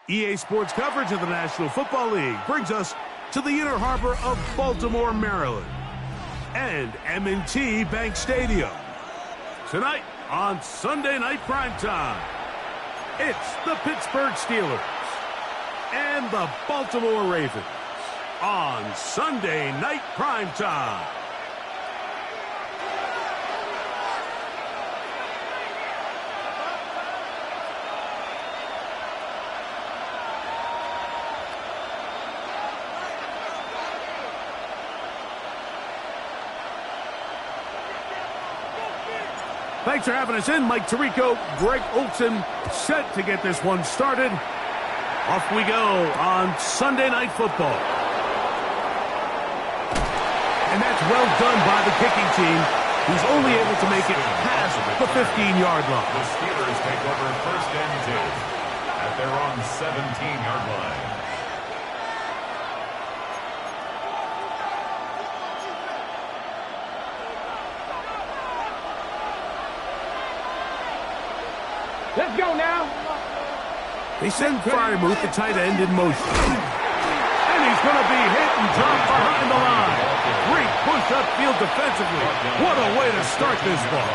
EA Sports coverage of the National Football League brings us to the inner harbor of Baltimore, Maryland, and M&T Bank Stadium. Tonight on Sunday Night Primetime, it's the Pittsburgh Steelers and the Baltimore Ravens on Sunday Night Primetime. Thanks for having us in. Mike Tirico, Greg Olson, set to get this one started. Off we go on Sunday Night Football. And that's well done by the kicking team, who's only able to make it past the 15-yard line. The Steelers take over first and 10 at their own 17-yard line. Let's go now. They send Freiermuth, the tight end, in motion. And he's going to be hit and dropped behind the line. Great push upfield defensively. What a way to start this ball.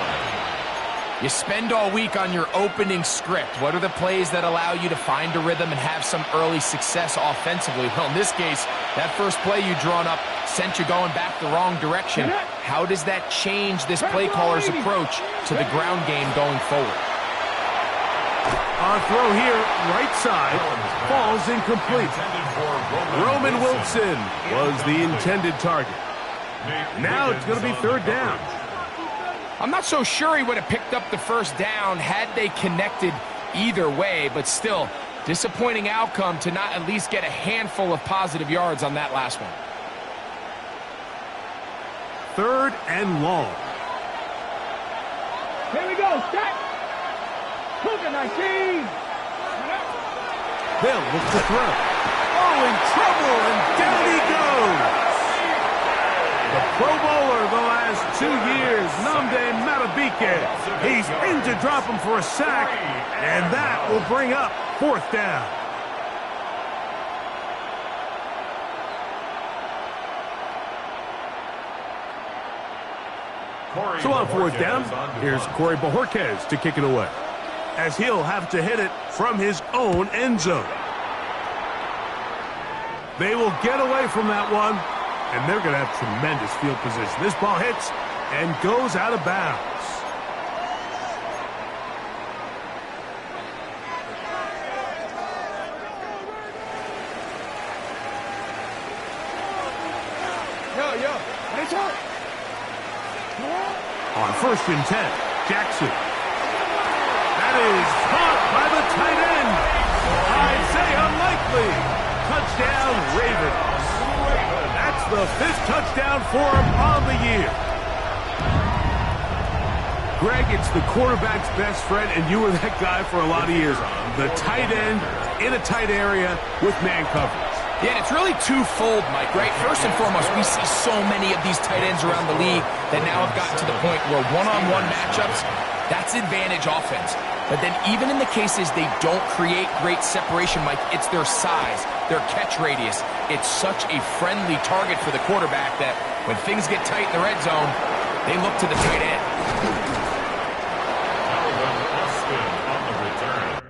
You spend all week on your opening script. What are the plays that allow you to find a rhythm and have some early success offensively? Well, in this case, that first play you drawn up sent you going back the wrong direction. How does that change this play caller's approach to the ground game going forward? On throw here, right side, falls incomplete. Roman Wilson was the intended target. Now it's going to be third down. I'm not so sure he would have picked up the first down had they connected either way, but still, disappointing outcome to not at least get a handful of positive yards on that last one. Third and long. Here we go, set. Cougar 19. They'll look to throw. Oh, in trouble, and down he goes. The Pro Bowler the last 2 years, Nnamdi Madubuike. He's in to drop him for a sack, and that will bring up fourth down. So on fourth down, here's Corey Bojorquez to kick it away, as he'll have to hit it from his own end zone. They will get away from that one, and they're going to have tremendous field position. This ball hits and goes out of bounds. On first and 10, Jackson. That is caught by the tight end. Isaiah Likely. Touchdown, Ravens. That's the 5th touchdown for him on the year. Greg, it's the quarterback's best friend, and you were that guy for a lot of years. The tight end in a tight area with man coverage. Yeah, and it's really twofold, Mike, right? First and foremost, we see so many of these tight ends around the league that now have gotten to the point where one-on-one matchups, that's advantage offense. But then even in the cases they don't create great separation, Mike, it's their size, their catch radius. It's such a friendly target for the quarterback that when things get tight in the red zone, they look to the tight end. On the return.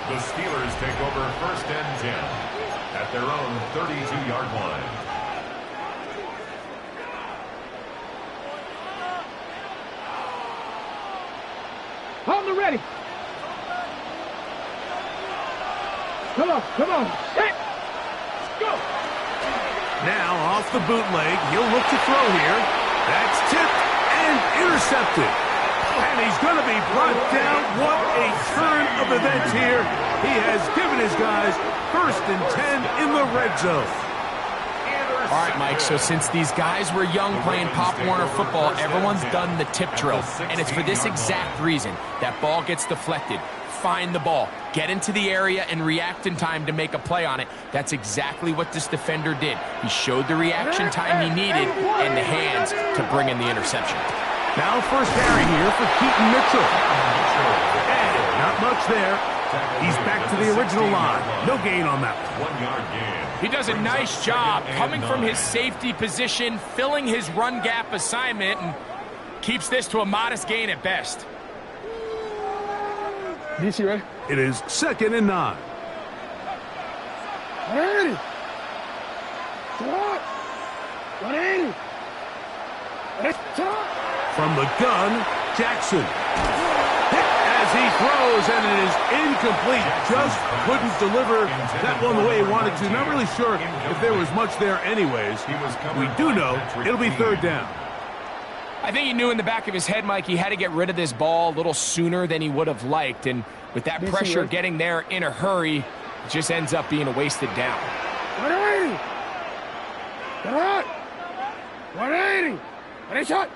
The Steelers take over first and 10 at their own 32-yard line. Shoulder ready. Come on, come on. Set. Go. Now off the bootleg, he'll look to throw here. That's tipped and intercepted. And he's going to be brought down. What a turn of events here. He has given his guys 1st and 10 in the red zone. All right, Mike, so since these guys were young playing Pop Warner football, everyone's done the tip drill. And it's for this exact reason. That ball gets deflected. Find the ball. Get into the area and react in time to make a play on it. That's exactly what this defender did. He showed the reaction time he needed and the hands to bring in the interception. Now first carry here for Keaton Mitchell. And not much there. He's back to the original line. No gain on that one. 1 yard gain. He does a nice job coming from his safety position, filling his run gap assignment, and keeps this to a modest gain at best. DC ready? It is 2nd and 9. Ready. Stop. 180. Stop. From the gun, Jackson. Hit as he throws, and it is incomplete. Just couldn't deliver that one the way he wanted to. Not really sure if there was much there anyways. We do know it'll be 3rd down. I think he knew in the back of his head, Mike, he had to get rid of this ball a little sooner than he would have liked. And with that pressure getting there in a hurry, it just ends up being a wasted down. 180. Stop. 180. Ready, shot.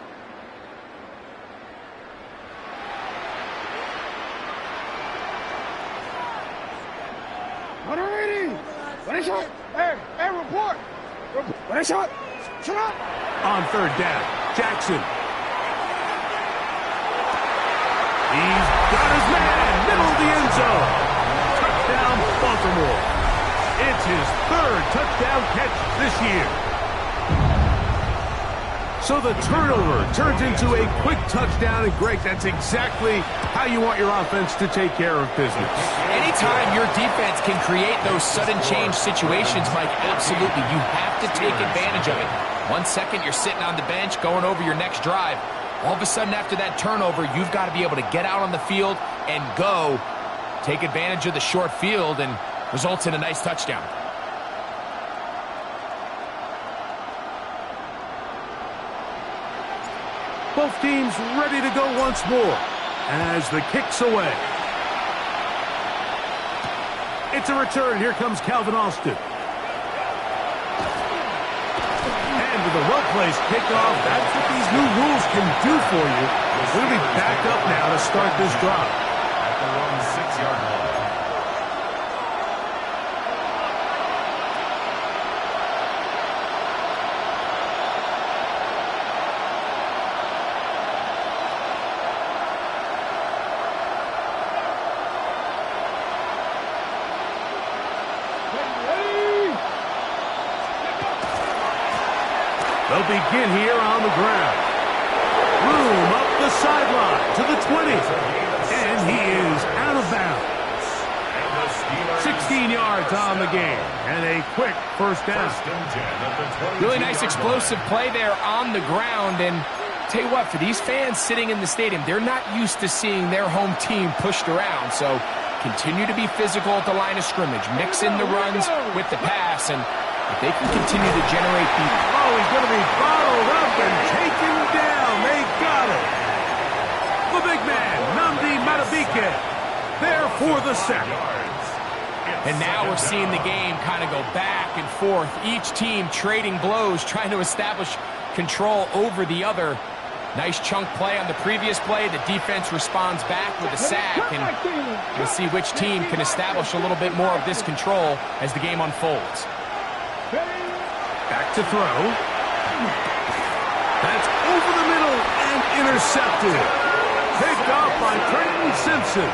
Ready, shot. Hey, report. Ready, shot. Shut up. On 3rd down, Jackson. He's got his man, middle of the end zone. Touchdown, Baltimore. It's his 3rd touchdown catch this year. So the turnover turns into a quick touchdown, and Greg, that's exactly how you want your offense to take care of business. Anytime your defense can create those sudden change situations, Mike, absolutely, you have to take advantage of it. 1 second, you're sitting on the bench, going over your next drive. All of a sudden, after that turnover, you've got to be able to get out on the field and go, take advantage of the short field, and results in a nice touchdown. Both teams ready to go once more as the kick's away. It's a return. Here comes Calvin Austin. And with a well-placed kickoff, that's what these new rules can do for you. We'll be back up now to start this drive. At their own 6-yard line. They'll begin here on the ground. Room up the sideline to the 20. And he is out of bounds. 16 yards on the game. And a quick 1st down. Really nice explosive play there on the ground. And tell you what, for these fans sitting in the stadium, they're not used to seeing their home team pushed around. So continue to be physical at the line of scrimmage. Mix in the runs with the pass. And if they can continue to generate the... Oh, he's going to be followed up and taken down. They got it. The big man, Nnamdi Madubuike, there for the sack. And now we're seeing the game kind of go back and forth. Each team trading blows, trying to establish control over the other. Nice chunk play on the previous play. The defense responds back with a sack. And we'll see which team can establish a little bit more of this control as the game unfolds. Back to throw. That's over the middle and intercepted. Picked off by Trenton Simpson.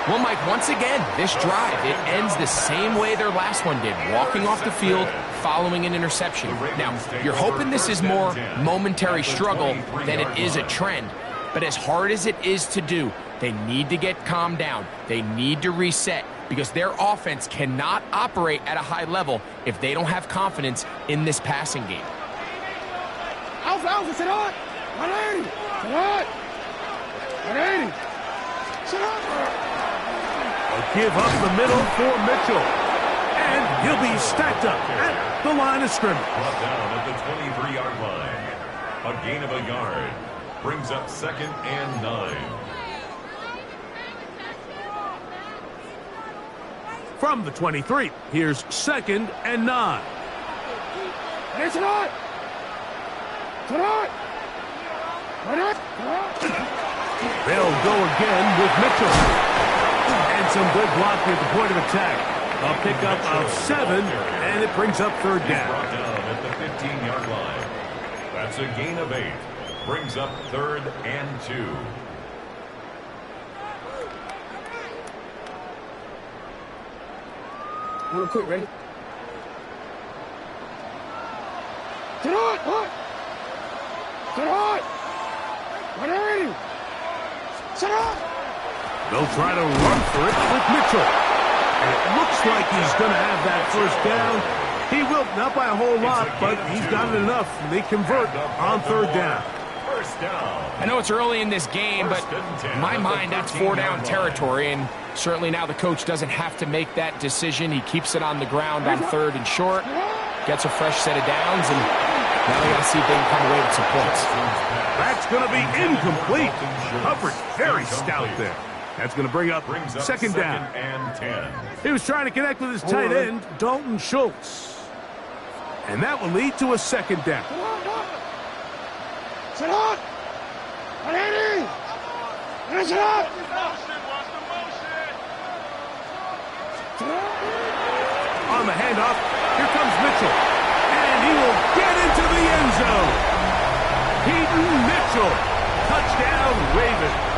Well, Mike, once again, this drive, it ends the same way their last one did, walking off the field, following an interception. Now, you're hoping this is more momentary struggle than it is a trend. But as hard as it is to do, they need to get calmed down. They need to reset because their offense cannot operate at a high level if they don't have confidence in this passing game. Alpha, sit on. 180. Sit on. 180. A give up the middle for Mitchell. And he'll be stacked up at the line of scrimmage. Brought down at the 23-yard line. A gain of a yard. Brings up 2nd and 9. From the 23, here's 2nd and 9. They'll go again with Mitchell. And some good blocking at the point of attack. A pickup of 7, and it brings up 3rd down. Brought down at the 15-yard line. That's a gain of 8. Brings up 3rd and 2. Real quick, ready? Get on! Get on! Ready! Sit up! They'll try to run for it with Mitchell. And it looks like he's going to have that 1st down. He will, not by a whole lot, but he's got it enough. They convert on 3rd down. 1st down. I know it's early in this game, but in my mind, that's 4-down territory, and certainly now the coach doesn't have to make that decision. He keeps it on the ground on 3rd and short, gets a fresh set of downs, and now they got to see if they can come away with some points. That's going to be incomplete. Coverage very stout there. That's going to bring up 2nd down. And 10. He was trying to connect with his tight end, Dalton Schultz. And that will lead to a 2nd down. Sit up! Ready! Sit up! On the handoff, here comes Mitchell. And he will get into the end zone. Keaton Mitchell. Touchdown, Ravens.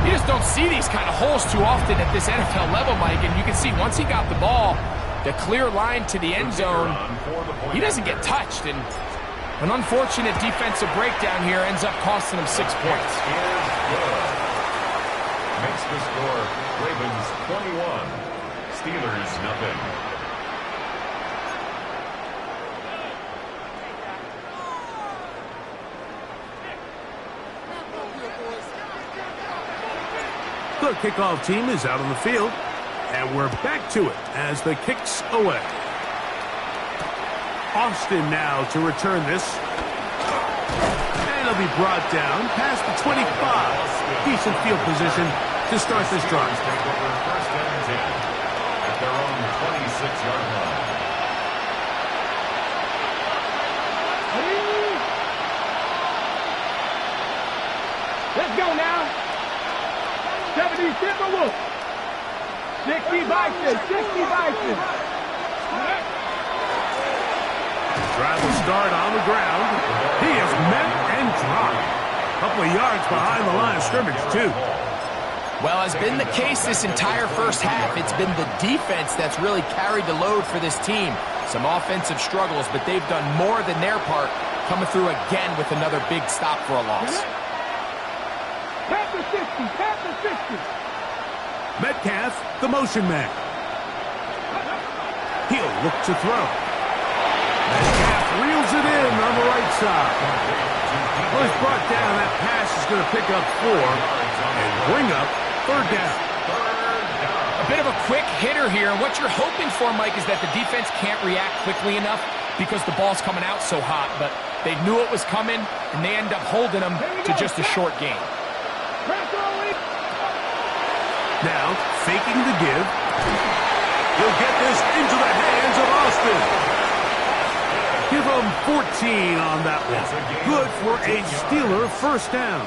You just don't see these kind of holes too often at this NFL level, Mike, and you can see once he got the ball, the clear line to the end zone, he doesn't get touched, and an unfortunate defensive breakdown here ends up costing him 6 points. Makes the score Ravens 21, Steelers nothing. The kickoff team is out on the field, and we're back to it as the kick's away. Austin now to return this. And it'll be brought down past the 25. Decent field position to start this drive. Take over 1st and 10 at their own 26-yard line. Let's go now! 70 Timberwolves! 60 Bison! 60 Bison! Drive will start on the ground. He is met and dropped. A couple of yards behind the line of scrimmage, too. Well, has been the case this entire first half. It's been the defense that's really carried the load for this team. Some offensive struggles, but they've done more than their part, coming through again with another big stop for a loss. Panther 60! Panther 60! Metcalf, the motion man. He'll look to throw. Metcalf reels it in on the right side. Well, he's brought down. That pass is going to pick up 4 and bring up 3rd down. A bit of a quick hitter here. What you're hoping for, Mike, is that the defense can't react quickly enough because the ball's coming out so hot. But they knew it was coming, and they end up holding them to just a short gain. Now, faking the give. He'll get this into the hands of Austin. Give him 14 on that one. Good for a Steeler 1st down.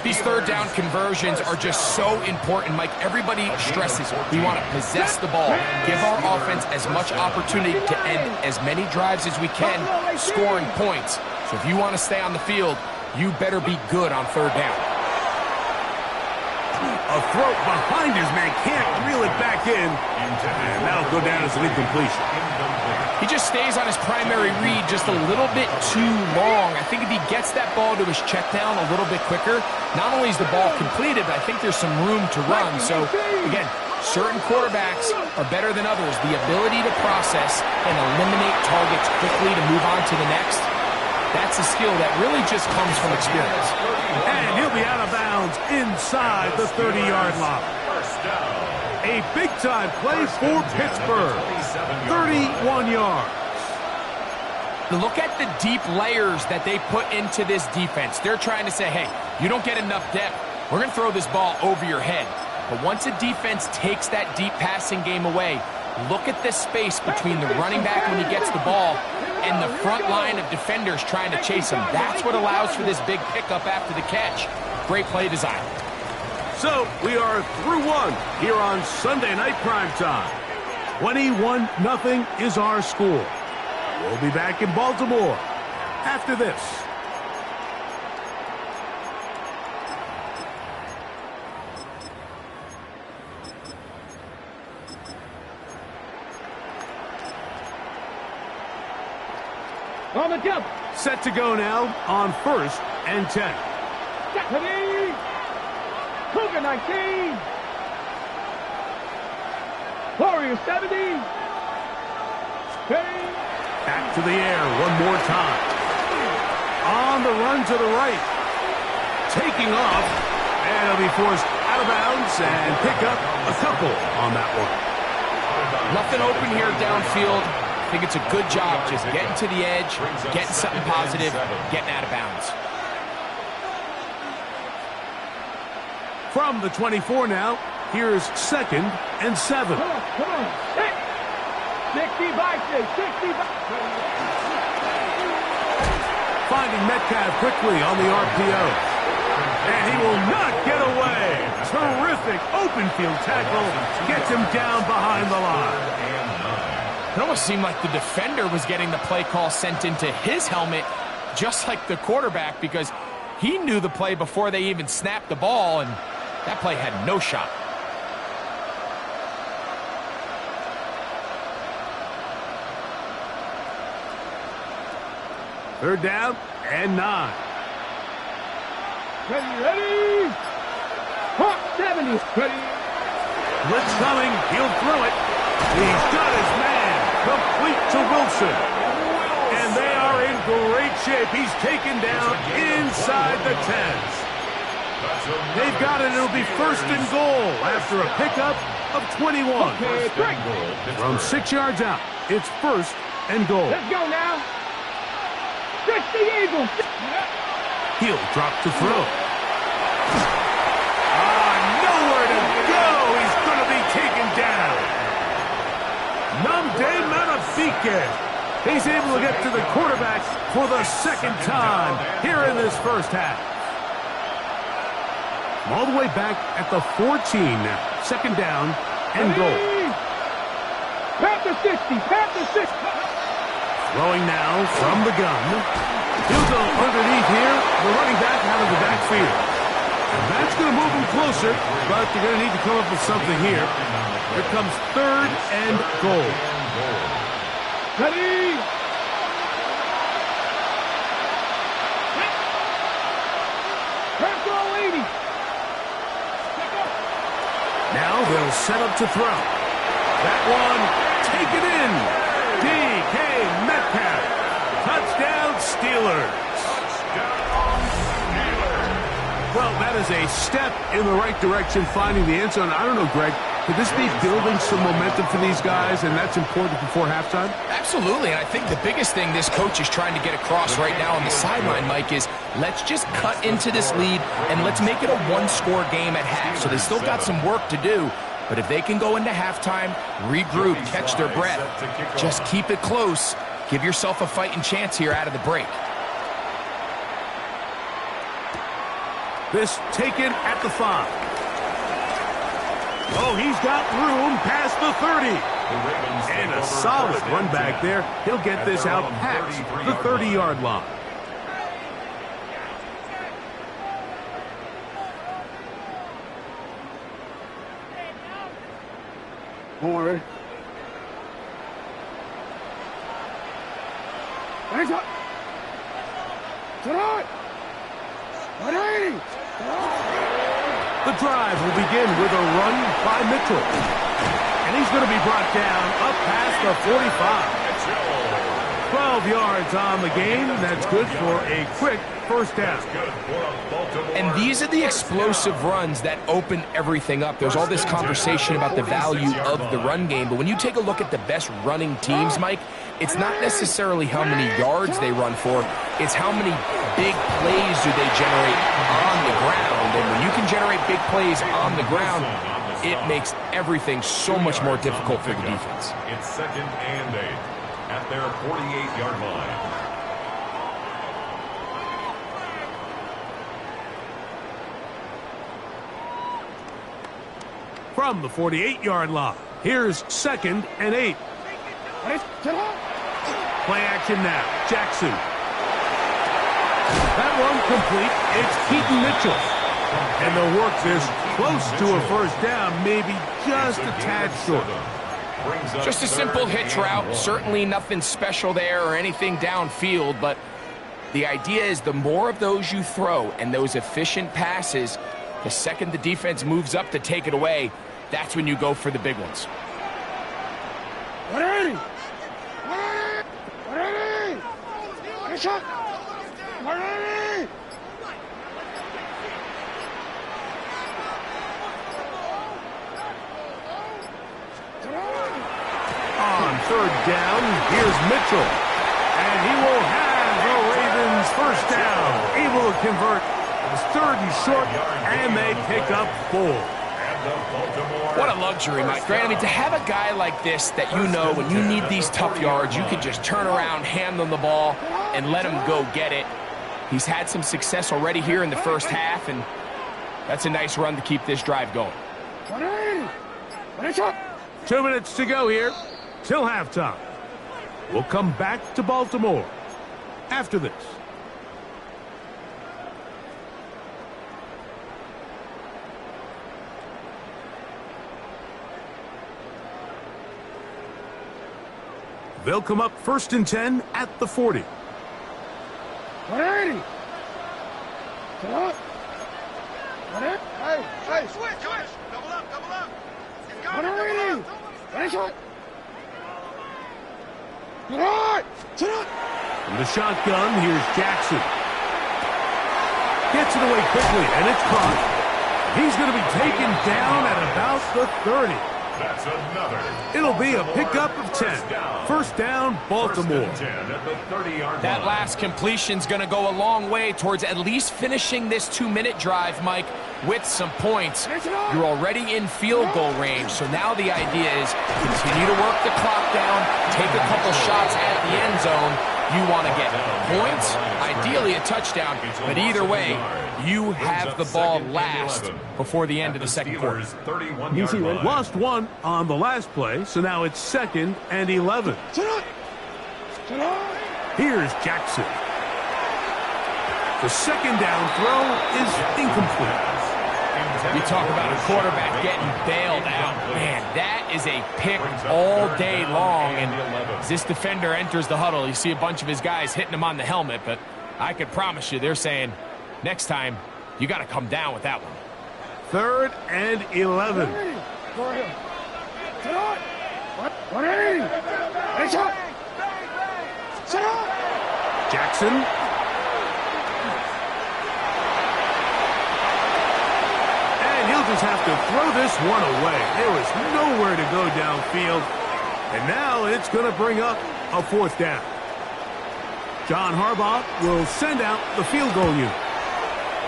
These 3rd down conversions are just so important, Mike. Everybody stresses we want to possess the ball, give our offense as much opportunity to end as many drives as we can, scoring points. So if you want to stay on the field, you better be good on 3rd down. A throw behind his man, can't reel it back in, and that'll go down as an incompletion. He just stays on his primary read just a little bit too long. I think if he gets that ball to his check down a little bit quicker, not only is the ball completed, but I think there's some room to run. So, again, certain quarterbacks are better than others. The ability to process and eliminate targets quickly to move on to the next, That's a skill that really just comes from experience. And he'll be out of bounds inside the 30-yard line. A big-time play for Pittsburgh. 31 yards. Look at the deep layers that they put into this defense. They're trying to say, hey, you don't get enough depth. We're going to throw this ball over your head. But once a defense takes that deep passing game away, look at the space between the running back when he gets the ball and the front line of defenders trying to chase him. That's what allows for this big pickup after the catch. Great play design. So we are through one here on Sunday Night Primetime. 21-0 is our score. We'll be back in Baltimore after this. On the jump. Set to go now on 1st and 10. Ready. Cougar 19. Warrior 70. Ready. Back to the air one more time. On the run to the right. Taking off. And he'll be forced out of bounds and pick up a couple on that one. Nothing open here downfield. I think it's a good job just getting to the edge, getting something positive, getting out of bounds. From the 24 now, here's 2nd and 7. Come on. 60 by 60. Finding Metcalf quickly on the RPO. And he will not get away. Terrific open field tackle. Gets him down behind the line. It almost seemed like the defender was getting the play call sent into his helmet, just like the quarterback, because he knew the play before they even snapped the ball, and that play had no shot. Third down and 9. Ready. Hawk 70. Ready. Blitz coming. He'll throw it. He's got his man. Complete to Wilson. And they are in great shape. He's taken down inside the 10s. They've got it. It'll be 1st and goal after a pickup of 21. From 6 yards out, it's 1st and goal. Let's go now. 60 Eagles. He'll drop to throw. Nowhere to go. He's going to be taken down. Nnamdi Madubuike. He's able to get to the quarterback for the 2nd time here in this first half. All the way back at the 14 now. 2nd down and goal. Panther 60. Panther 60. Throwing now from the gun. He'll go underneath here. The running back out of the backfield. And that's going to move him closer, but they're going to need to come up with something here. Here comes 3rd and goal. Ready. Panther 80. Now they'll set up to throw. That one taken in. DK Metcalf. Touchdown Steelers. Well, that is a step in the right direction, finding the end zone. I don't know, Greg, could this be building some momentum for these guys, and that's important before halftime? Absolutely, and I think the biggest thing this coach is trying to get across right now on the sideline, Mike, is let's just cut into this lead and let's make it a one-score game at half. So they still got some work to do, but if they can go into halftime, regroup, catch their breath, just keep it close, give yourself a fighting chance here out of the break. This taken at the 5. Oh, he's got room past the 30. And a solid run back there. He'll get this out past the 30-yard line. More. Hands up. Tonight. 180. The drive will begin with a run by Mitchell. And he's going to be brought down up past the 45. 12 yards on the game. That's good for a quick first down. And these are the explosive runs that open everything up. There's all this conversation about the value of the run game, but when you take a look at the best running teams, Mike, it's not necessarily how many yards they run for, it's how many big plays do they generate on the ground. And when you can generate big plays on the ground, it makes everything so much more difficult for the defense. It's 2nd and 8 at their 48-yard line. From the 48-yard line, here's 2nd and 8. Play action now. Jackson. That run complete. It's Keaton Mitchell. And they'll work this close to a first down, maybe just a tad short. Just a simple hitch route. Certainly nothing special there or anything downfield, but the idea is the more of those you throw and those efficient passes, the second the defense moves up to take it away, that's when you go for the big ones. 180! 180! 180! 180! On 3rd down, here's Mitchell. And he will have the Ravens first down. Able to convert. It's 3rd and short, and they pick up 4. What a luxury, Mike Grant. I mean, to have a guy like this that you know when you need these tough yards, you can just turn around, hand them the ball, and let him go get it. He's had some success already here in the first half, and that's a nice run to keep this drive going. 2 minutes to go here till halftime. We'll come back to Baltimore after this. They'll come up 1st and 10 at the 40. 180! Hey, switch! Double up! 180! Finish it! From the shotgun, here's Jackson. Gets it away quickly, and it's caught. He's going to be taken down at about the 30. That's another. It'll be a pickup of 10. First down, Baltimore. That last completion's going to go a long way towards at least finishing this 2-minute drive, Mike, with some points. You're already in field goal range, so now the idea is continue to work the clock down, take a couple shots at the end zone. You want to get points, ideally a touchdown, but either way, you have the ball last before the end of the second quarter. Lost one on the last play, so now it's 2nd and 11. Here's Jackson. The 2nd down throw is incomplete. You talk about a quarterback getting bailed out. Man, that is a pick all day long. And as this defender enters the huddle, you see a bunch of his guys hitting him on the helmet, but I can promise you they're saying, next time, you got to come down with that one. 3rd and 11. 180! Jackson. And he'll just have to throw this one away. There was nowhere to go downfield. And now it's going to bring up a 4th down. John Harbaugh will send out the field goal unit.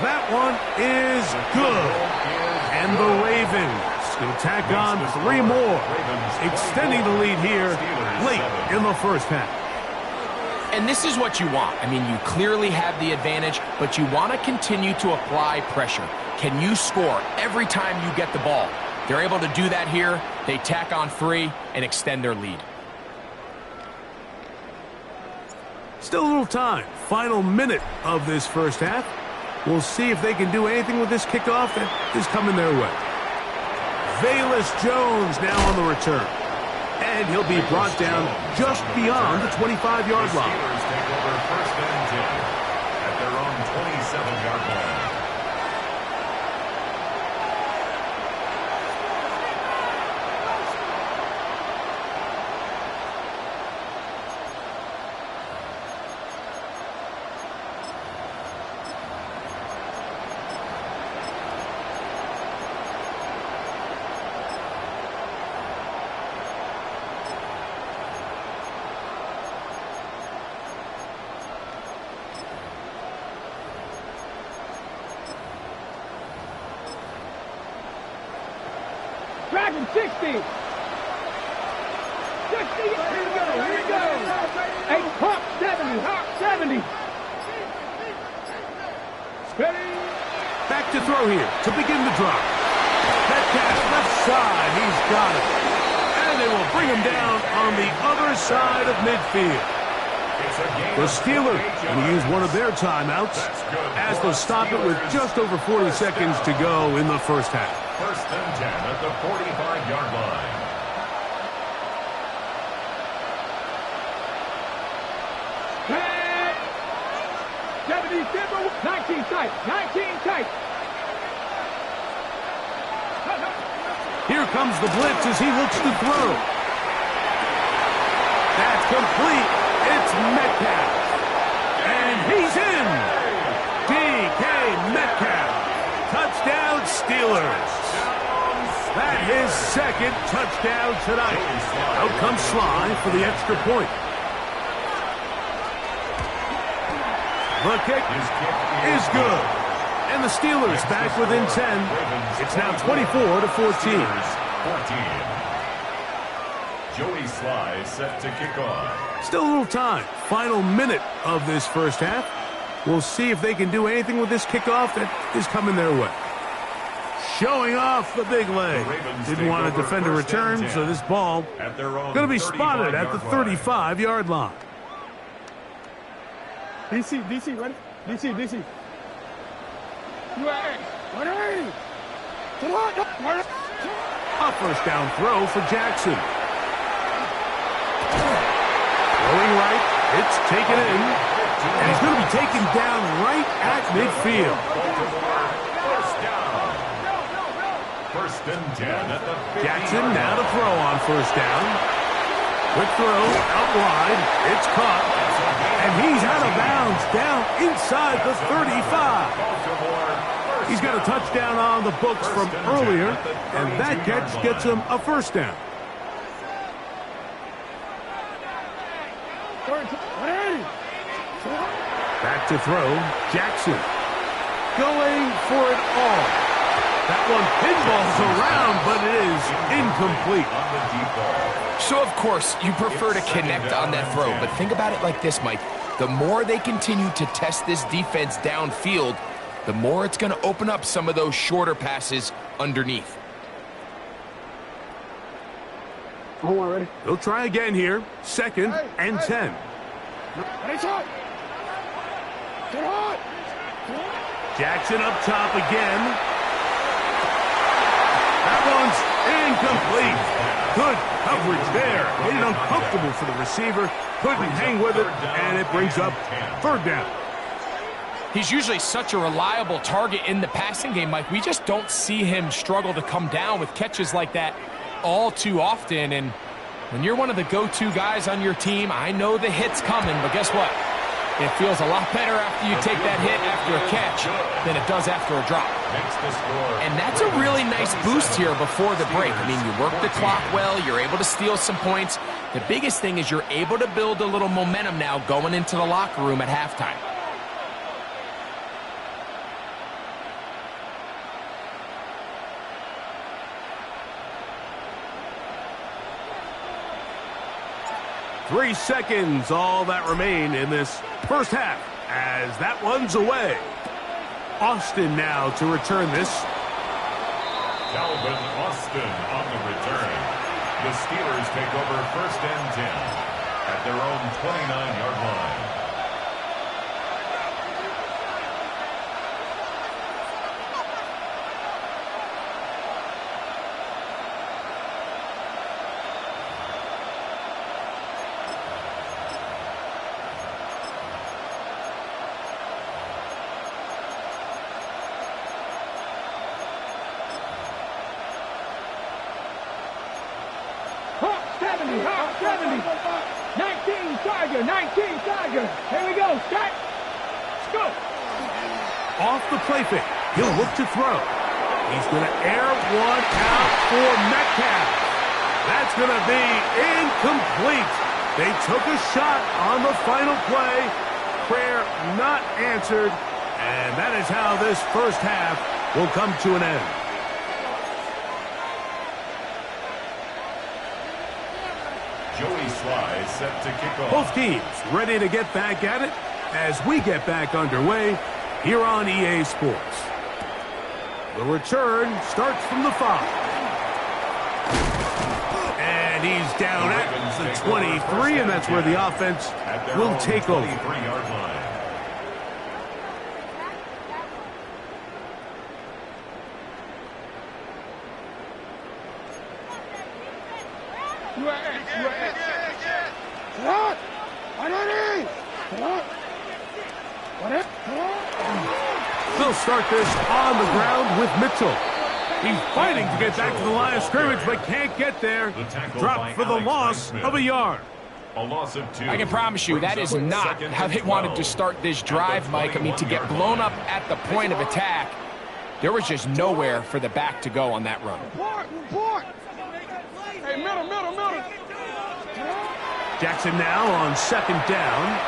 That one is good. And the Ravens will tack on 3 more, extending the lead here late in the first half. And this is what you want. I mean, you clearly have the advantage, but you want to continue to apply pressure. Can you score every time you get the ball? They're able to do that here. They tack on 3 and extend their lead. Still a little time. Final minute of this first half. We'll see if they can do anything with this kickoff that is coming their way. Velus Jones now on the return. And he'll be brought down just beyond the 25-yard line. Steelers take over 1st and 10 at their own 27-yard line. back in 60. 60. Here we go. Here we go. Hey, pump 70. Pump 70. Steady. Back to throw here to begin the drop. Metcalf left side. He's got it. And they will bring him down on the other side of midfield. The Steelers going to use one of their timeouts as they'll stop it with just over 40 seconds to go in the first half. First and 10 at the 45-yard line. Head. 70 simple. 19 tight. 19 tight. Here comes the blitz as he looks to throw. That's complete. It's Metcalf. And he's in. DK Metcalf. Touchdown Steelers. That his second touchdown tonight. Out comes Sly for the extra point. The kick is good. And the Steelers back within 10. It's now 24-14. Joey Sly set to kick off. Still a little time. Final minute of this first half. We'll see if they can do anything with this kickoff that is coming their way. Showing off the big leg. Didn't want to defend a return, so this ball going to be spotted at the 35-yard line. DC, ready? DC. Ready? A first down throw for Jackson. Going right, it's taken in, and he's going to be taken down right at midfield. First and 10 at the 50. Jackson now to throw on first down. Quick throw out wide, it's caught, and he's out of bounds down inside the 35. He's got a touchdown on the books from earlier, and that catch gets him a first down. Back to throw, Jackson. Going for it all. That one pinballs around, but it is incomplete. So, of course, you prefer to connect on that throw, but think about it like this, Mike. The more they continue to test this defense downfield, the more it's going to open up some of those shorter passes underneath. Hold on, ready? They'll try again here. Second and 10. Jackson up top again. That one's incomplete. Good coverage there. Made it uncomfortable for the receiver. Couldn't hang with it, and it brings up third down. He's usually such a reliable target in the passing game, Mike. We just don't see him struggle to come down with catches like that all too often. And when you're one of the go-to guys on your team, I know the hit's coming, but guess what? It feels a lot better after you take that hit after a catch than it does after a drop. And that's a really nice boost here before the break. I mean, you work the clock well, you're able to steal some points. The biggest thing is you're able to build a little momentum now going into the locker room at halftime. Three seconds, all that remain in this first half, as that one's away. Austin now to return this. Calvin Austin on the return. The Steelers take over first and 10 at their own 29-yard line. Hawk 70. 19 Tiger. Here we go. Start. Let's go. Off the play fake. He'll look to throw. He's going to air one out for Metcalf. That's going to be incomplete. They took a shot on the final play. Prayer not answered. And that is how this first half will come to an end. Joey Sly set to kick off. Both teams ready to get back at it as we get back underway here on EA Sports. The return starts from the 5. And he's down at the 23, and that's where the offense will take over. 23-yard line. They'll start this on the ground with Mitchell. He's fighting to get back to the line of scrimmage, but can't get there. Dropped for the loss of a yard. A loss of 2. I can promise you that is not how they wanted to start this drive, Mike. I mean, to get blown up at the point of attack, there was just nowhere for the back to go on that run. Hey, middle. Jackson now on 2nd down.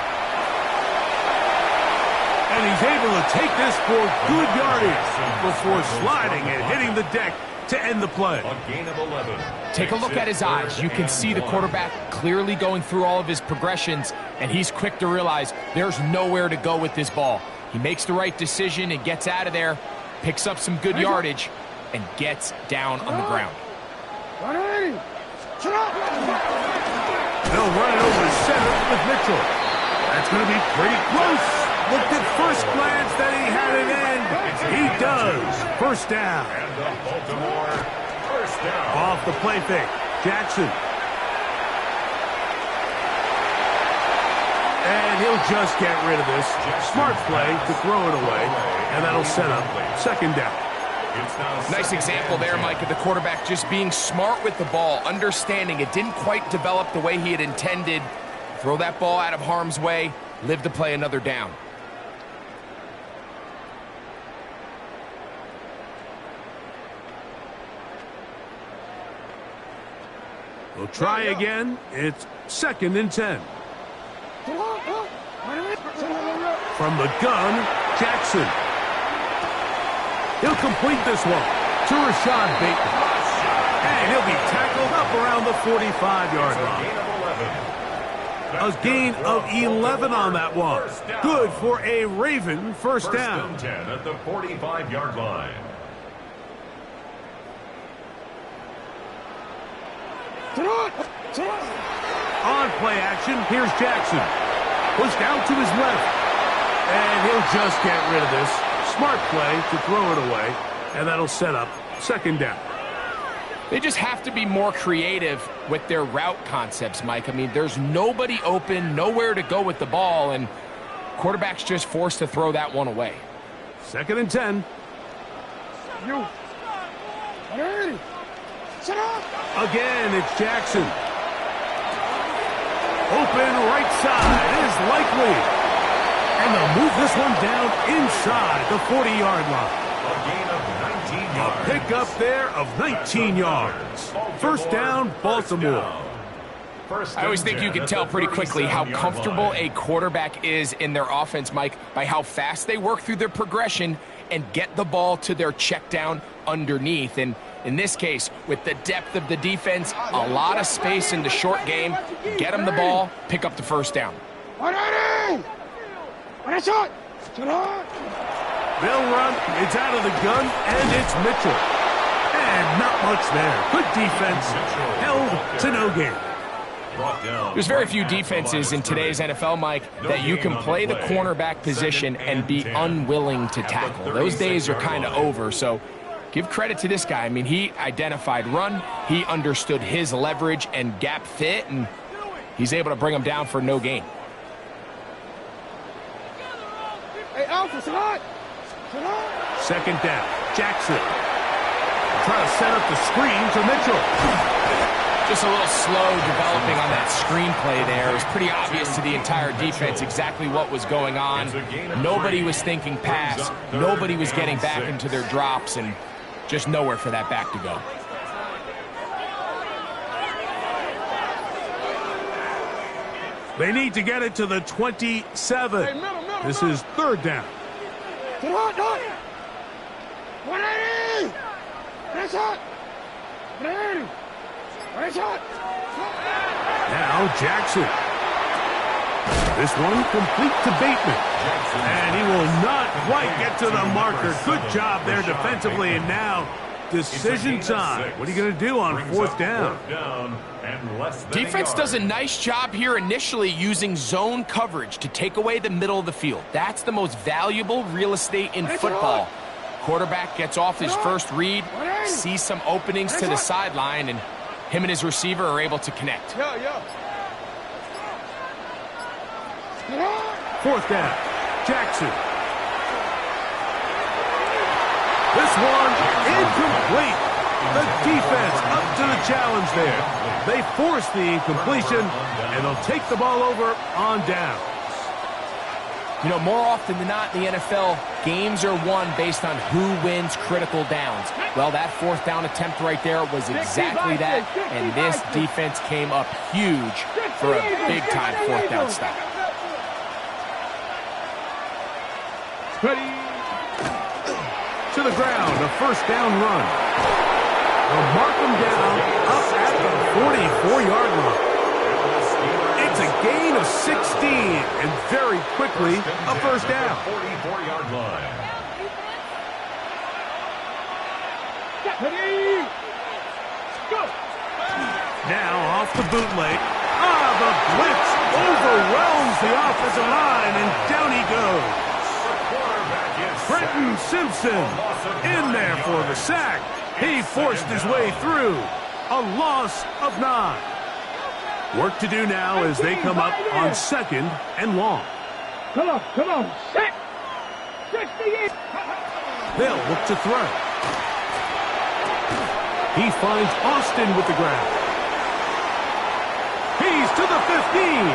And he's able to take this for good yardage before sliding and hitting the deck to end the play. A gain of 11. Take a look at his eyes. You can see the quarterback clearly going through all of his progressions, and he's quick to realize there's nowhere to go with this ball. He makes the right decision and gets out of there, picks up some good yardage, and gets down on the ground. They'll run it over center with Mitchell. That's going to be pretty close. Looked at first glance that he had it in. He does. First down. And the Baltimore first down. Off the play fake. Jackson. And he'll just get rid of this. Smart play to throw it away. And that'll set up 2nd down. Nice example there, Mike, of the quarterback just being smart with the ball, understanding it didn't quite develop the way he had intended. Throw that ball out of harm's way, live to play another down. We'll try again. It's 2nd and 10. From the gun, Jackson. He'll complete this one to Rashad Bateman. And he'll be tackled up around the 45-yard line. A gain of 11 on that one. Good for a Raven first down. 1st and 10 at the 45-yard line. On play action, here's Jackson. Pushed out to his left. And he'll just get rid of this. Smart play to throw it away. And that'll set up 2nd down. They just have to be more creative with their route concepts, Mike. I mean, there's nobody open, nowhere to go with the ball, and quarterback's just forced to throw that one away. 2nd and 10. Again, it's Jackson. Open right side is likely. And they'll move this one down inside the 40-yard line. A gain of 19 A yards. pickup there of 19 yards. First down, Baltimore. I always think you can tell pretty quickly how comfortable a quarterback is in their offense, Mike, by how fast they work through their progression and get the ball to their check down underneath. And in this case, with the depth of the defense, a lot of space in the short game, get them the ball, pick up the first down. They'll run. It's out of the gun, and it's Mitchell. And not much there. Good defense. Held to no gain. There's very few defenses in today's NFL, Mike, that you can play the cornerback position and be unwilling to tackle. Those days are kind of over, so give credit to this guy. I mean, he identified run, he understood his leverage and gap fit, and he's able to bring him down for no gain. Hey, Alpha, Salat! 2nd down. Jackson. Trying to set up the screen to Mitchell. Just a little slow developing on that screenplay there. It was pretty obvious to the entire defense exactly what was going on. Nobody was thinking pass. Nobody was getting back into their drops, and just nowhere for that back to go. They need to get it to the 27. This is 3rd down. Now Jackson. This one complete to Bateman. And he will not quite get to the marker. Good job there defensively. And now decision time. What are you going to do on fourth down? Defense does a nice job here initially using zone coverage to take away the middle of the field. That's the most valuable real estate in football. Quarterback gets off his first read, sees some openings to the sideline, and him and his receiver are able to connect. Fourth down, Jackson. This one incomplete. The defense up to the challenge there. They force the incompletion, and they'll take the ball over on down. You know, more often than not in the NFL, games are won based on who wins critical downs. Well, that fourth down attempt right there was exactly that, and this defense came up huge for a big-time fourth down stop. To the ground, a first down run. They'll mark them down up at the 44-yard line. It's a gain of 16, and very quickly, a first down. 44-yard line. Now off the bootleg. The blitz overwhelms the offensive line, and down he goes. Brenton Simpson in there for the sack. He forced his way through. A loss of 9. Work to do now as they come up on second and long. Come on, set. 68. They'll look to throw. He finds Austin with the ground. He's to the 15.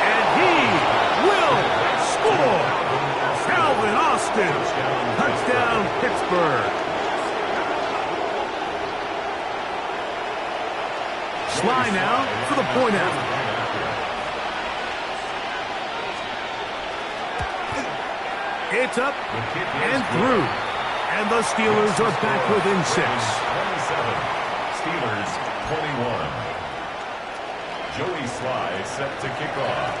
And he will score. Calvin Austin. Touchdown, Pittsburgh. Sly now for the point out. It's up and through. And the Steelers are back within 6. 27. Steelers 21. Joey Sly set to kick off.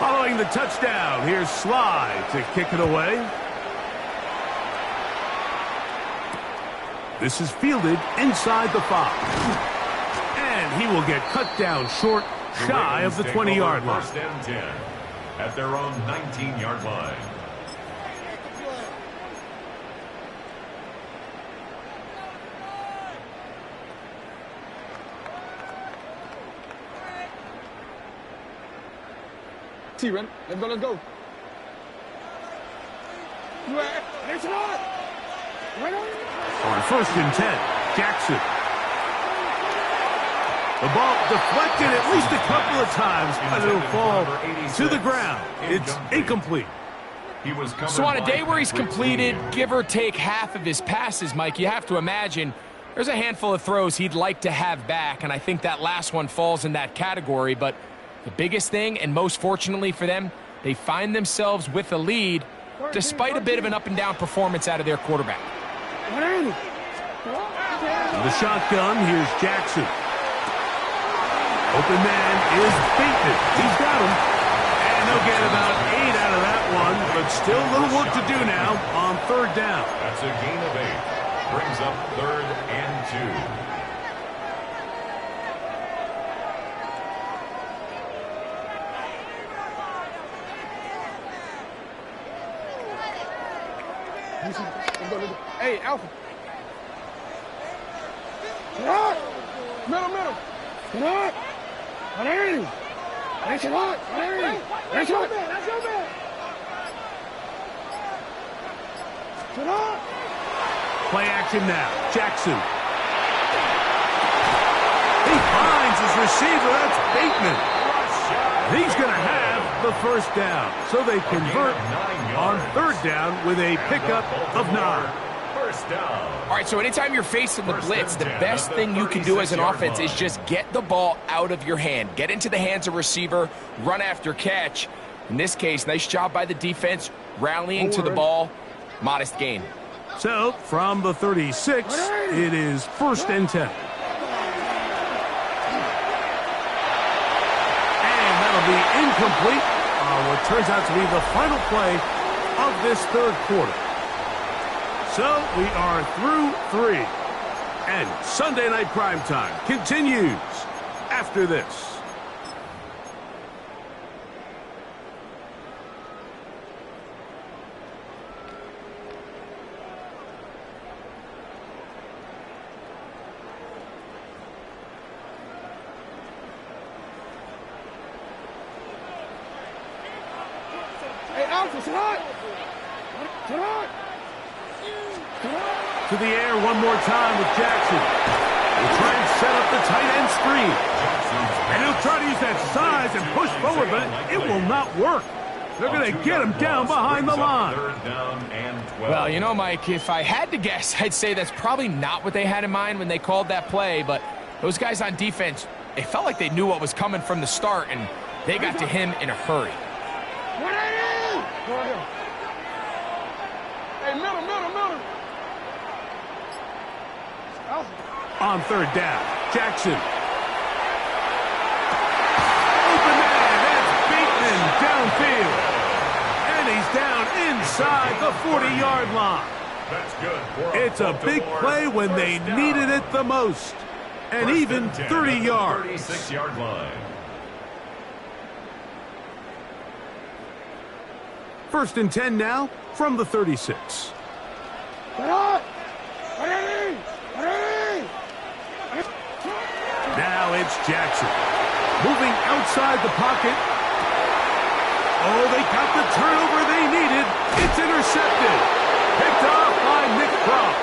Following the touchdown, here's Sly to kick it away. This is fielded inside the 5. And he will get cut down short, shy of the 20-yard line. First and 10 at their own 19-yard line. T-Run, let's go. On first and 10, Jackson. The ball deflected at least a couple of times, but it'll fall to the ground. It's incomplete. So on a day where he's completed, give or take half of his passes, Mike, you have to imagine there's a handful of throws he'd like to have back, and I think that last one falls in that category. But the biggest thing, and most fortunately for them, they find themselves with a lead despite a bit of an up-and-down performance out of their quarterback. The shotgun, here's Jackson. Open man is Bateman. He's got him. And they'll get about 8 out of that one, but still a little work to do now on third down. That's a gain of 8. Brings up third and 2. Hey, Alpha. Middle. Get up. What are you? That's it up. What are you? That's your man. Get up. Play action now. Jackson. He finds his receiver. That's Bateman. He's going to have the first down. So they convert on third down with a pickup of 9. First down. All right, so anytime you're facing the blitz, the best thing you can do as an offense is just get the ball out of your hand. Get into the hands of receiver, run after catch. In this case, nice job by the defense, rallying to the ball. Modest gain. So, from the 36, it is first and 10. incomplete on what turns out to be the final play of this third quarter. So we are through 3. And Sunday Night Primetime continues after this. To the air one more time with Jackson. He'll try and set up the tight end screen. And he'll try to use that size and push forward, but it will not work. They're going to get him down behind the line. Well, you know, Mike, if I had to guess, I'd say that's probably not what they had in mind when they called that play, but those guys on defense, it felt like they knew what was coming from the start, and they got to him in a hurry. Hey, middle. On third down, Jackson. Open man, that's Bateman downfield. And he's down inside the 40-yard line. That's good. It's a big play when they needed it the most. And even 30 yards. 36-yard line. First and 10 now from the 36. Now it's Jackson. Moving outside the pocket. Oh, they got the turnover they needed. It's intercepted. Picked off by Nick Cross.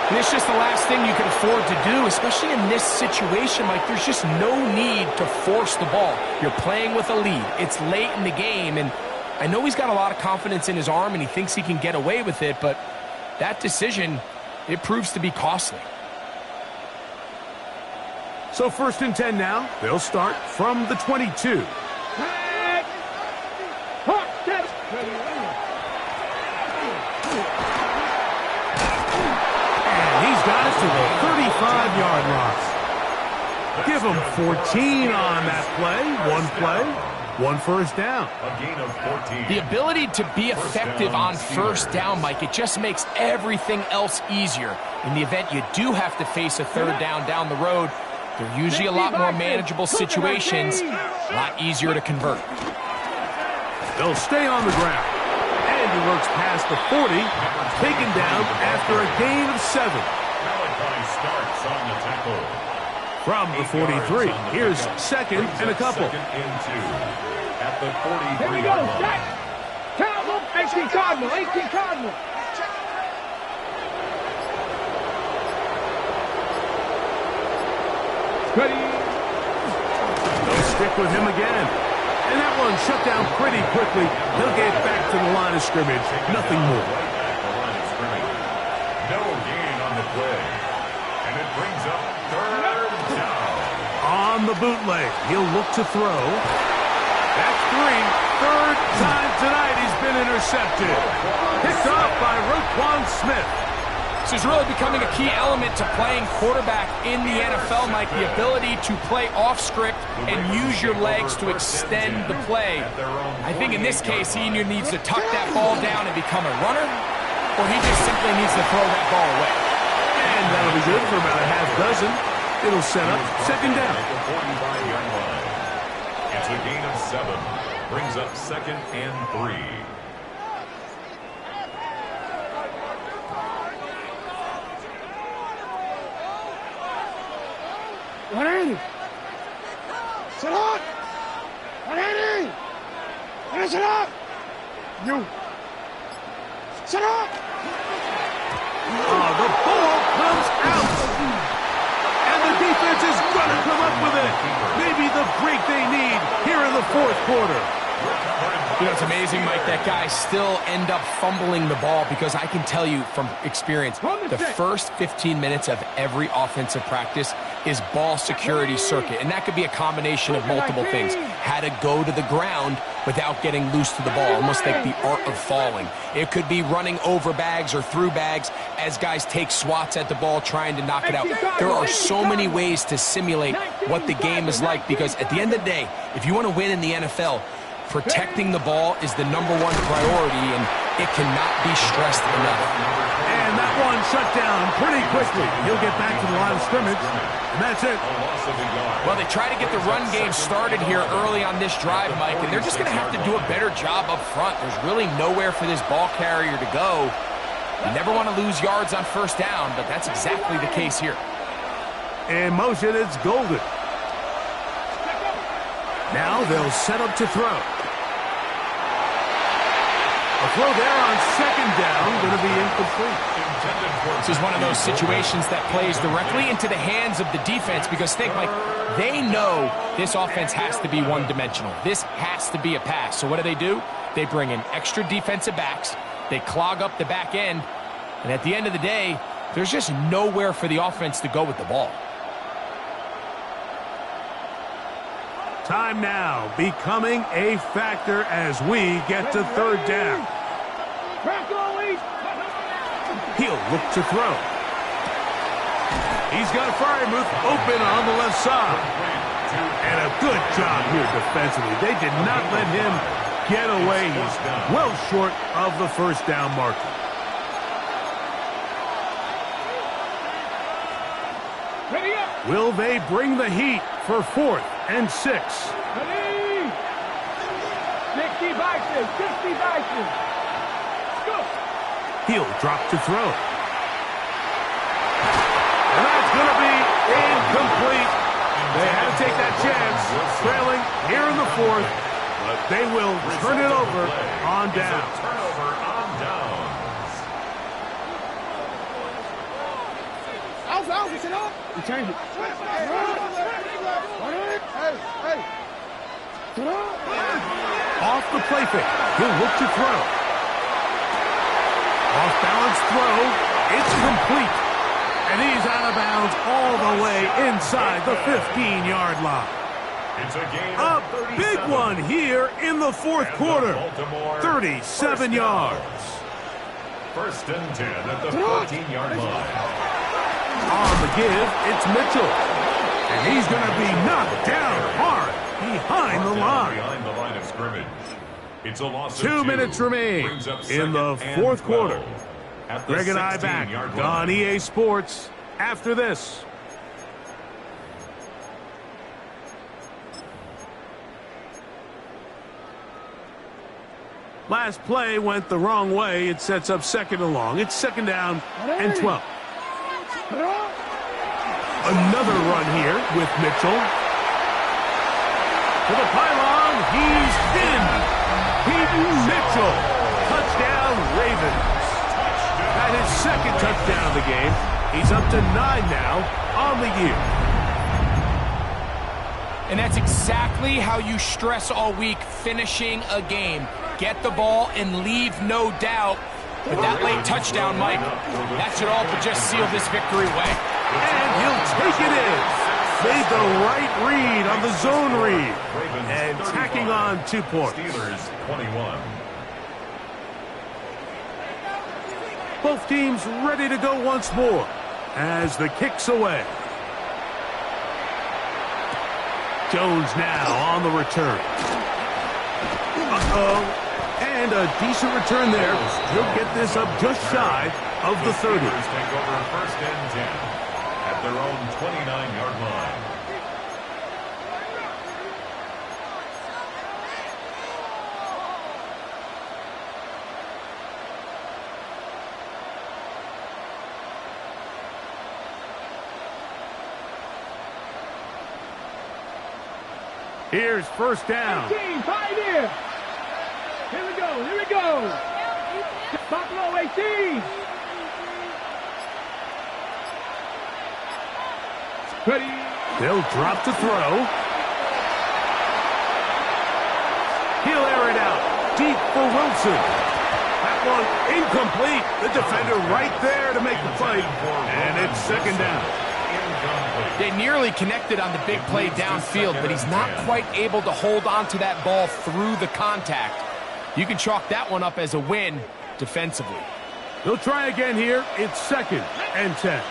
And it's just the last thing you can afford to do, especially in this situation. Like, there's just no need to force the ball. You're playing with a lead. It's late in the game, and I know he's got a lot of confidence in his arm, and he thinks he can get away with it, but that decision, it proves to be costly. So first and 10 now. They'll start from the 22. And he's got it to the 35-yard line. Give him 14 on that play, one first down. A gain of 14. The ability to be effective on first down, Mike, it just makes everything else easier. In the event you do have to face a third down the road, they're usually a lot more manageable situations, a lot easier to convert. They'll stay on the ground. And he works past the 40, taken down after a gain of 7. Malachi starts on the tackle. From the 43, here's second and a couple. Second and 2 at the Here we 43-yard go, line. Jack. Cardinal, 18 Cardinal, 18 Cardinal. Ready. They'll stick with him again. And that one shut down pretty quickly. He'll get back to the line of scrimmage. Nothing more. Right back to the line of scrimmage. No gain on the play. And it brings up third down. On the bootleg, he'll look to throw. That's 3. Third time tonight he's been intercepted. Picked off by Roquan Smith. This is really becoming a key element to playing quarterback in the NFL, Mike, the ability to play off script and use your legs to extend the play. I think in this case, he either needs to tuck that ball down and become a runner, or he just simply needs to throw that ball away. And that'll be good for about a half dozen. It'll set up second down. At the 45-yard line. It's a gain of 7. Brings up second and 3. What are you? Sit up! What are you? Sit up! You! Sit up! Oh, the ball comes out. And the defense is going to come up with it. Maybe the break they need here in the fourth quarter. You know, it's amazing, Mike, that guys still end up fumbling the ball because I can tell you from experience, the first 15 minutes of every offensive practice, is ball security circuit, and that could be a combination of multiple things. How to go to the ground without getting loose to the ball, almost like the art of falling. It could be running over bags or through bags as guys take swats at the ball trying to knock it out. There are so many ways to simulate what the game is like, because at the end of the day, if you want to win in the NFL, protecting the ball is the #1 priority, and it cannot be stressed enough. And that one shut down pretty quickly. He'll get back to the line of scrimmage, and that's it. Well, they try to get the run game started here early on this drive, Mike, and they're just going to have to do a better job up front. There's really nowhere for this ball carrier to go. You never want to lose yards on first down, but that's exactly the case here. In motion, it's Golden. Now they'll set up to throw. A throw there on second down, going to be incomplete. This is one of those situations that plays directly into the hands of the defense, because think, Mike, they know this offense has to be one-dimensional. This has to be a pass. So what do? They bring in extra defensive backs. They clog up the back end. And at the end of the day, there's just nowhere for the offense to go with the ball. Time now becoming a factor as we get to third down. He'll look to throw. He's got Freiermuth open on the left side. And a good job here defensively. They did not let him get away. He's well short of the first down marker. Will they bring the heat for 4th and 6? Ready? 60 vices, 60 vices. Go. He'll drop to throw. And that's going to be incomplete. They had to take that chance, trailing here in the 4th, but they will turn it over on down. Turnover on downs. You change it. Off the play fake. He'll look to throw. Off balance throw. It's complete. And he's out of bounds all the way inside the 15-yard line. It's a gain A of 37. big one here in the 4th quarter. 37 yards. 1st and 10 at the 14-yard line. On the give, it's Mitchell. And he's going to be knocked down hard behind the line. Behind the line of scrimmage. It's a loss of 2 minutes remain in the 4th quarter. Greg and I back on EA Sports after this. Last play went the wrong way. It sets up 2nd and long. It's 2nd down and 12. Another run here with Mitchell. To the pylon, he's in. Peyton Mitchell. Touchdown, Ravens. At his 2nd touchdown of the game. He's up to 9 now on the year. And that's exactly how you stress all week, finishing a game. Get the ball and leave no doubt. But that late touchdown, Mike, that should all but just seal this victory away. And he'll take it in. Made the right read on the zone read. And tacking on 2 points. Steelers 21. Both teams ready to go once more as the kick's away. Jones now on the return. Uh-oh. And a decent return there. He'll get this up just shy of the 30. Steelers take over 1st and 10 at their own 29-yard line. Here's 1st down. 18, pioneer. Here we go, here we go. Buffalo 18. Ready. They'll drop to throw. He'll air it out. Deep for Wilson. That one incomplete. The defender right there to make the play. And it's 2nd down. They nearly connected on the big play downfield, but he's not quite able to hold on to that ball through the contact. You can chalk that one up as a win defensively. They'll try again here. It's 2nd and 10.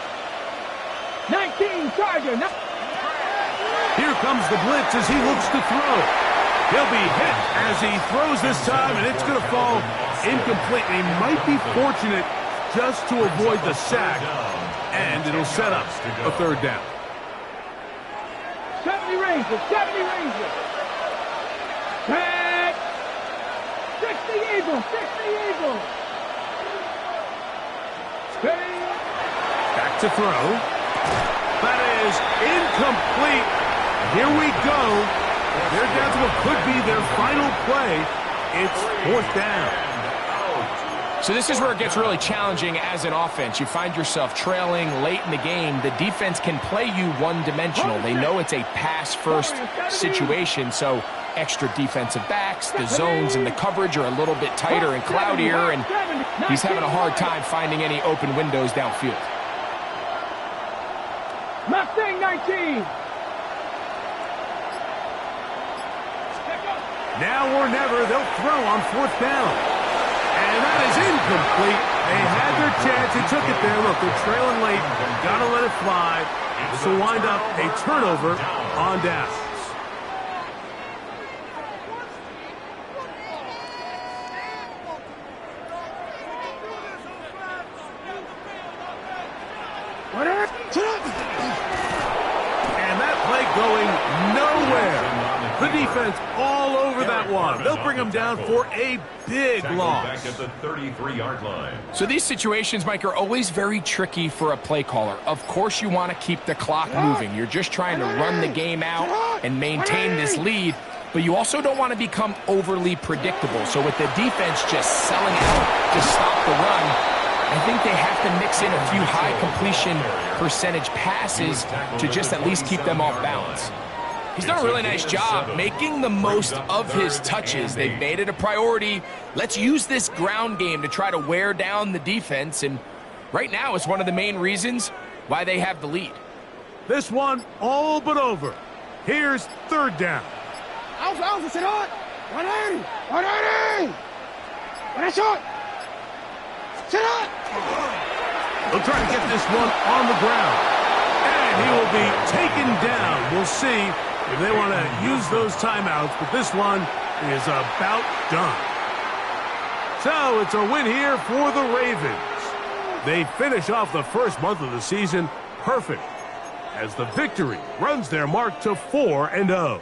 19 Charger. Here comes the blitz as he looks to throw. He'll be hit as he throws this time, and it's going to fall incomplete. He might be fortunate just to avoid the sack, and it'll set up a 3rd down. 70 Rangers. 70 Rangers. Back. 60 Eagles. 60 Eagles. Back to throw. That is incomplete. Here we go. They're down to what could be their final play. It's 4th down. So this is where it gets really challenging as an offense. You find yourself trailing late in the game. The defense can play you one-dimensional. They know it's a pass-first situation, so extra defensive backs, the zones and the coverage are a little bit tighter and cloudier, and he's having a hard time finding any open windows downfield. Mustang 19. Now or never, they'll throw on 4th down. And that is incomplete. They had their chance. They took it there. Look, they're trailing late. Got to let it fly. This will wind up a turnover on downs. And that play going nowhere. The defense all over that one. They'll bring them down for a big loss. Back at the 33-yard line. So these situations, Mike, are always very tricky for a play caller. Of course you want to keep the clock moving. You're just trying to run the game out and maintain this lead, but you also don't want to become overly predictable. So with the defense just selling out to stop the run, I think they have to mix in a few high completion percentage passes to just at least keep them off balance. He's done a really nice job making the most of his touches. They've made it a priority. Let's use this ground game to try to wear down the defense, and right now it's one of the main reasons why they have the lead. This one all but over. Here's 3rd down. Alpha, sit on. 180. 180. What a shot. Sit on. They'll try to get this one on the ground. And he will be taken down. We'll see if they want to use those timeouts, but this one is about done. So it's a win here for the Ravens. They finish off the first month of the season perfect as the victory runs their mark to 4-0.